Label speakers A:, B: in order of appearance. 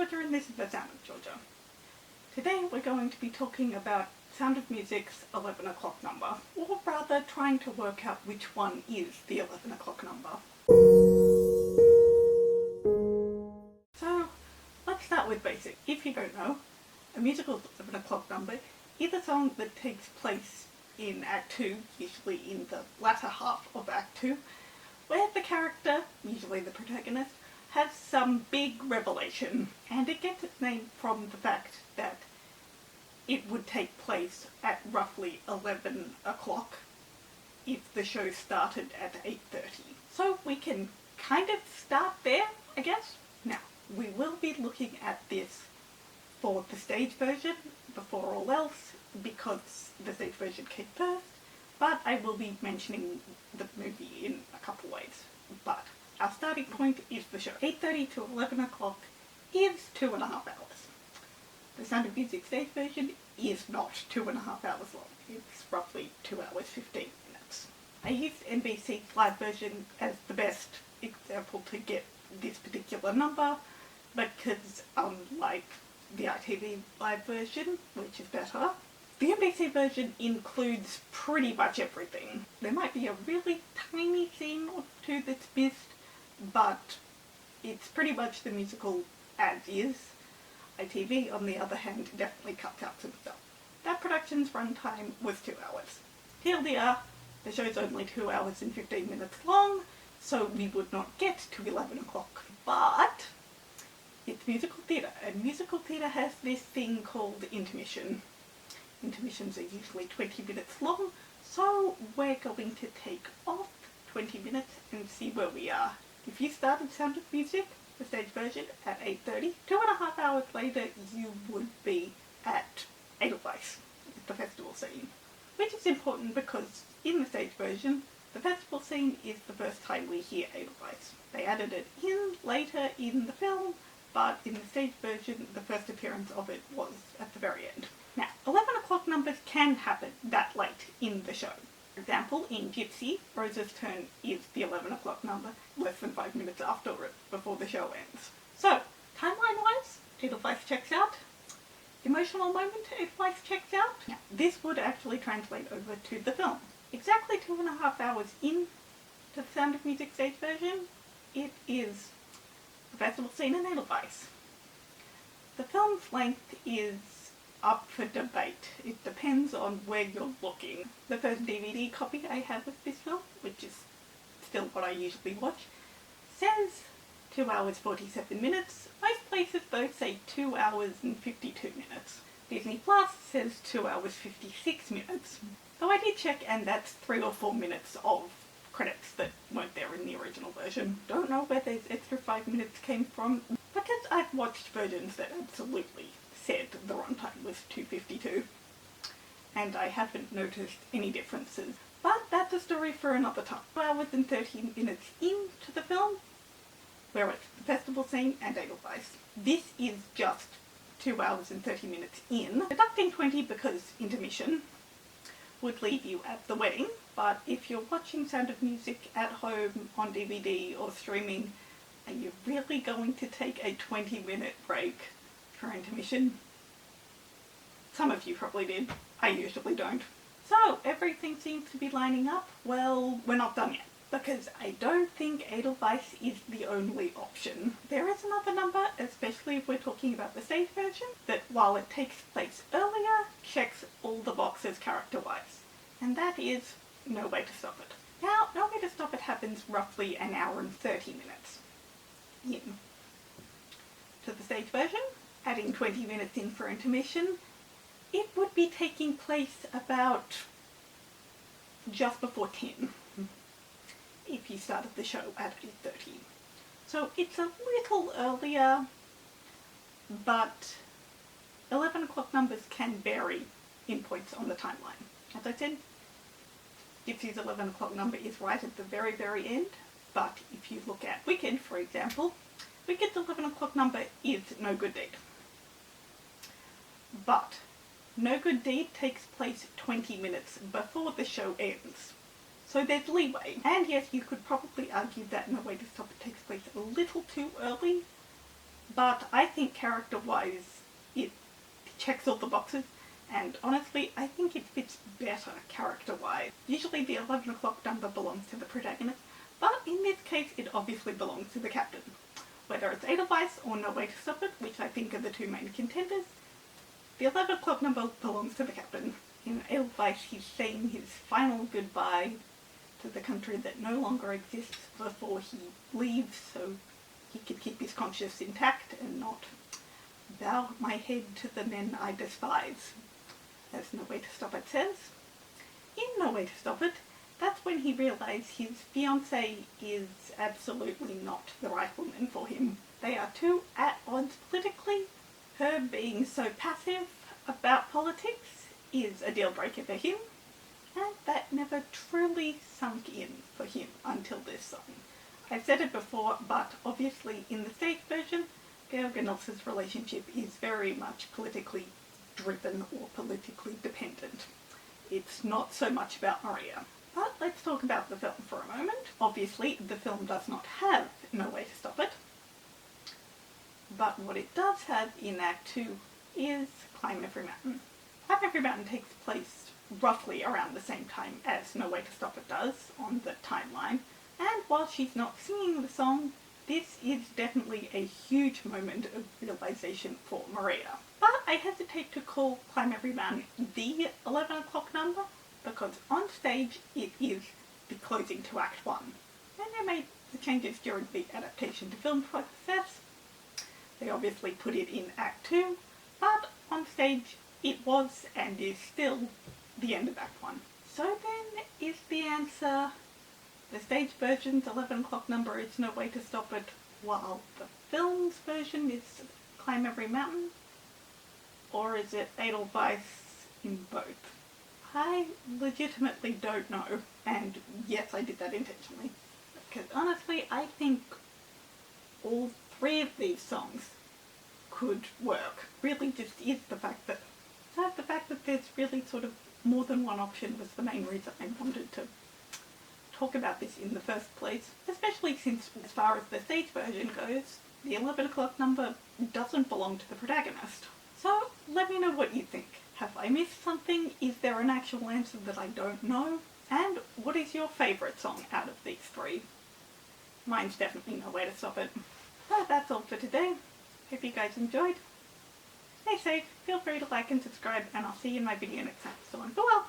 A: Georgia and this is The Sound of Georgia. Today we're going to be talking about Sound of Music's 11 o'clock number, or rather trying to work out which one is the 11 o'clock number. So let's start with basic. If you don't know, a musical 11 o'clock number is a song that takes place in Act 2, usually in the latter half of Act 2, where the character, usually the protagonist, has some big revelation, and it gets its name from the fact that it would take place at roughly 11 o'clock if the show started at 8:30. So we can kind of start there, I guess. Now, we will be looking at this for the stage version before all else, because the stage version came first, but I will be mentioning the movie in a couple ways. But our starting point is the show. 8:30 to 11 o'clock is 2.5 hours. The Sound of Music stage version is not 2.5 hours long. It's roughly 2 hours 15 minutes. I used NBC's live version as the best example to get this particular number, because unlike the ITV live version, which is better, the NBC version includes pretty much everything. There might be a really tiny scene or two that's missed, but it's pretty much the musical as is. ITV, on the other hand, definitely cuts out some stuff. That production's runtime was 2 hours. TLDR, the show's only 2 hours and 15 minutes long, so we would not get to 11 o'clock. But it's musical theatre, and musical theatre has this thing called intermission. Intermissions are usually 20 minutes long, so we're going to take off 20 minutes and see where we are. If you started Sound of Music, the stage version, at 8:30, 2.5 hours later you would be at Edelweiss, the festival scene. Which is important because in the stage version, the festival scene is the first time we hear Edelweiss. They added it in later in the film, but in the stage version, the first appearance of it was at the very end. Now, 11 o'clock numbers can happen that late in the show. For example, in Gypsy, Rose's turn is the 11 o'clock number, less than 5 minutes after it, before the show ends. So, timeline-wise, Edelweiss checks out. Emotional moment, Edelweiss checks out. Now, this would actually translate over to the film. Exactly 2.5 hours in to the Sound of Music stage version, it is the festival scene in Edelweiss. The film's length is up for debate. It depends on where you're looking. The first DVD copy I have of this film, which is still what I usually watch, says 2 hours 47 minutes. Most places though say 2 hours and 52 minutes. Disney Plus says 2 hours 56 minutes. Though I did check, and that's 3 or 4 minutes of credits that weren't there in the original version. Don't know where those extra 5 minutes came from, because I've watched versions that absolutely said the runtime was 2:52, and I haven't noticed any differences. But that's a story for another time. 2 hours and 13 minutes into the film, where it's the festival scene and Edelweiss. This is just 2 hours and 30 minutes in, deducting 20 because intermission would leave you at the wedding. But if you're watching Sound of Music at home on DVD or streaming, are you really going to take a 20-minute break for intermission? Some of you probably did. I usually don't. So, everything seems to be lining up. Well, we're not done yet, because I don't think Edelweiss is the only option. There is another number, especially if we're talking about the stage version, that while it takes place earlier, checks all the boxes character-wise. And that is No Way to Stop It. Now, No Way to Stop It happens roughly an hour and 30 minutes in. To the stage version, adding 20 minutes in for intermission, it would be taking place about just before 10 if you started the show at 8:30. So it's a little earlier, but 11 o'clock numbers can vary in points on the timeline. As I said, Gypsy's 11 o'clock number is right at the very, very end, but if you look at Wicked, for example, Wicked's 11 o'clock number is No Good Deed. But No Good Deed takes place 20 minutes before the show ends. So there's leeway. And yes, you could probably argue that No Way to Stop It takes place a little too early, but I think character-wise it checks all the boxes, and honestly I think it fits better character-wise. Usually the 11 o'clock number belongs to the protagonist, but in this case it obviously belongs to the captain. Whether it's Edelweiss or No Way to Stop It, which I think are the two main contenders, the 11 o'clock number belongs to the captain. In Edelweiss he's saying his final goodbye to the country that no longer exists before he leaves, so he could keep his conscience intact and not bow my head to the men I despise, as No Way to Stop It says. In No Way to Stop It, that's when he realised his fiancée is absolutely not the right woman for him. They are too at odds politically. Her being so passive about politics is a deal breaker for him, and that never truly sunk in for him until this song. I've said it before, but obviously in the stage version, Georg and Elsa's relationship is very much politically driven or politically dependent. It's not so much about Maria. But let's talk about the film for a moment. Obviously, the film does not have No Way to Stop It, but what it does have in Act 2 is Climb Every Mountain. Climb Every Mountain takes place roughly around the same time as No Way to Stop It does on the timeline, and while she's not singing the song, this is definitely a huge moment of realisation for Maria. But I hesitate to call Climb Every Mountain the 11 o'clock number, because on stage it is the closing to Act 1. And they made the changes during the adaptation to film process. They obviously put it in Act 2, but on stage it was and is still the end of Act 1. So then is the answer the stage version's 11 o'clock number is No Way to Stop It, while the film's version is Climb Every Mountain? Or is it Edelweiss in both? I legitimately don't know, and yes, I did that intentionally. Because honestly, I think all three of these songs could work. Really just is the fact that there's really sort of more than one option was the main reason I wanted to talk about this in the first place, especially since as far as the stage version goes, the 11 o'clock number doesn't belong to the protagonist. So let me know what you think. Have I missed something? Is there an actual answer that I don't know? And what is your favourite song out of these three? Mine's definitely No Way to Stop It. But that's all for today. Hope you guys enjoyed. Stay safe, feel free to like and subscribe, and I'll see you in my video next time. So on, go well!